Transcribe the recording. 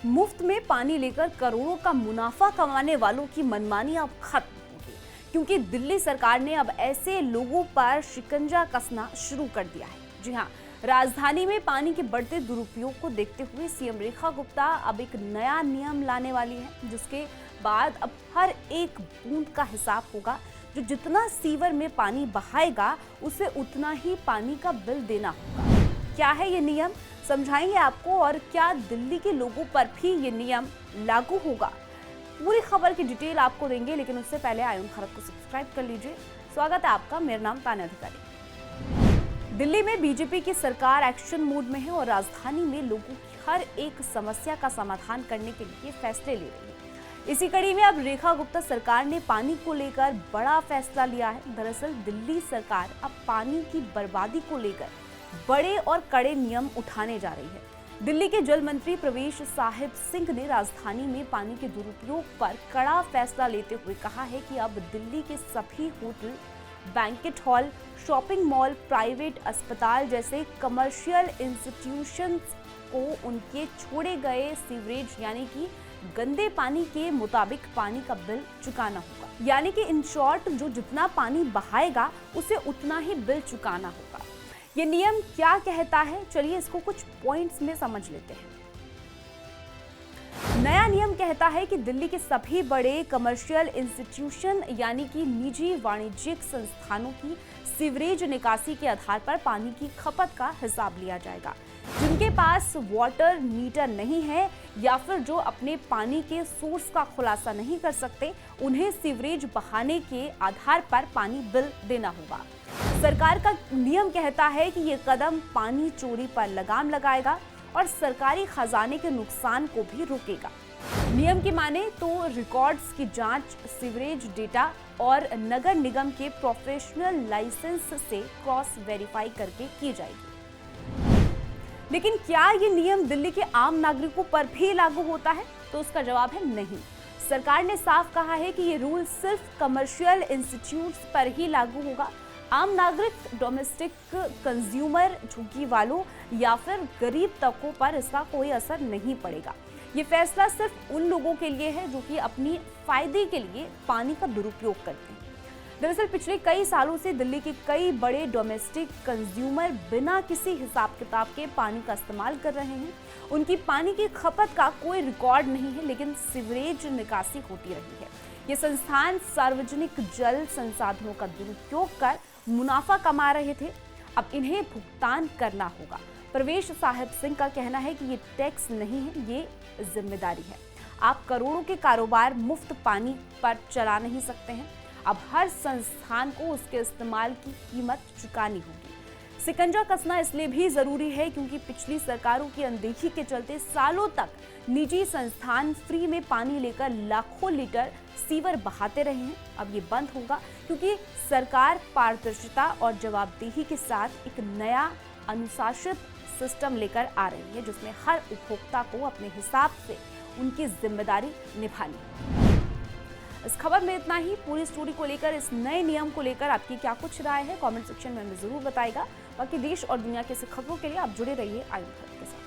मुफ्त में पानी लेकर करोड़ों का मुनाफा कमाने वालों की मनमानी अब खत्म होगी, क्योंकि दिल्ली सरकार ने अब ऐसे लोगों पर शिकंजा कसना शुरू कर दिया है। जी हाँ, राजधानी में पानी के बढ़ते दुरुपयोग को देखते हुए सीएम रेखा गुप्ता अब एक नया नियम लाने वाली है, जिसके बाद अब हर एक बूंद का हिसाब होगा। जो जितना सीवर में पानी बहाएगा उसे उतना ही पानी का बिल देना होगा। क्या है ये नियम, समझाएंगे आपको, और क्या दिल्ली के लोगों पर भी ये नियम लागू होगा। पूरी खबर की डिटेल आपको देंगे, लेकिन उससे पहले आयुन खरब को सब्सक्राइब कर लीजिए। स्वागत है आपका, मेरा नाम तान्या अधिकारी। दिल्ली में बीजेपी की सरकार एक्शन मोड में है और राजधानी में लोगों की हर एक समस्या का समाधान करने के लिए फैसले ले रही है। इसी कड़ी में अब रेखा गुप्ता सरकार ने पानी को लेकर बड़ा फैसला लिया है। दरअसल दिल्ली सरकार अब पानी की बर्बादी को लेकर बड़े और कड़े नियम उठाने जा रही है। दिल्ली के जल मंत्री प्रवेश साहिब सिंह ने राजधानी में पानी के दुरुपयोग पर कड़ा फैसला लेते हुए कहा है कि अब दिल्ली के सभी hotel, banquet hall, shopping mall, private अस्पताल जैसे कमर्शियल इंस्टीट्यूशंस को उनके छोड़े गए सीवरेज यानी कि गंदे पानी के मुताबिक पानी का बिल चुकाना होगा। यानी कि इन शॉर्ट, जो जितना पानी बहाएगा उसे उतना ही बिल चुकाना होगा। ये नियम क्या कहता है, चलिए इसको कुछ पॉइंट्स में समझ लेते हैं। नया नियम कहता है कि दिल्ली के सभी बड़े कमर्शियल इंस्टीट्यूशन यानी कि निजी वाणिज्यिक संस्थानों की सीवरेज निकासी के आधार पर पानी की खपत का हिसाब लिया जाएगा। जिनके पास वाटर मीटर नहीं है या फिर जो अपने पानी के सोर्स का खुलासा नहीं कर सकते, उन्हें सीवरेज बहाने के आधार पर पानी बिल देना होगा। सरकार का नियम कहता है कि ये कदम पानी चोरी पर लगाम लगाएगा और सरकारी खजाने के नुकसान को भी रोकेगा। नियम की माने तो रिकॉर्ड्स की जांच सीवरेज डेटा और नगर निगम के प्रोफेशनल लाइसेंस से क्रॉस वेरीफाई करके की जाएगी। लेकिन क्या ये नियम दिल्ली के आम नागरिकों पर भी लागू होता है, तो उसका जवाब है नहीं। सरकार ने साफ कहा है कि ये रूल सिर्फ कमर्शियल इंस्टीट्यूट्स पर ही लागू होगा। आम नागरिक, डोमेस्टिक कंज्यूमर, झुग्गी वालों या फिर गरीब तबकों पर इसका कोई असर नहीं पड़ेगा। ये फैसला सिर्फ उन लोगों के लिए है जो कि अपनी फायदे के लिए पानी का दुरुपयोग करते हैं। दरअसल पिछले कई सालों से दिल्ली के कई बड़े डोमेस्टिक कंज्यूमर बिना किसी हिसाब किताब के पानी का इस्तेमाल कर रहे हैं। उनकी पानी की खपत का कोई रिकॉर्ड नहीं है, लेकिन सीवरेज निकासी होती रही है। ये संस्थान सार्वजनिक जल संसाधनों का दुरुपयोग कर मुनाफा कमा रहे थे। अब इन्हें भुगतान करना होगा। प्रवेश साहिब सिंह का कहना है कि ये टैक्स नहीं है, ये जिम्मेदारी है। आप करोड़ों के कारोबार मुफ्त पानी पर चला नहीं सकते हैं। अब हर संस्थान को उसके इस्तेमाल की कीमत चुकानी होगी। शिकंजा कसना इसलिए भी जरूरी है क्योंकि पिछली सरकारों की अनदेखी के चलते सालों तक निजी संस्थान फ्री में पानी लेकर लाखों लीटर सीवर बहाते रहे हैं। अब ये बंद होगा क्योंकि सरकार पारदर्शिता और जवाबदेही के साथ एक नया अनुशासित सिस्टम लेकर आ रही है, जिसमें हर उपभोक्ता को अपने हिसाब से उनकी जिम्मेदारी निभानी है। इस खबर में इतना ही। पूरी स्टोरी को लेकर, इस नए नियम को लेकर आपकी क्या कुछ राय है, कमेंट सेक्शन में हमें जरूर बताएगा। बाकी देश और दुनिया की खबरों के लिए आप जुड़े रहिए आयुन खरब के साथ।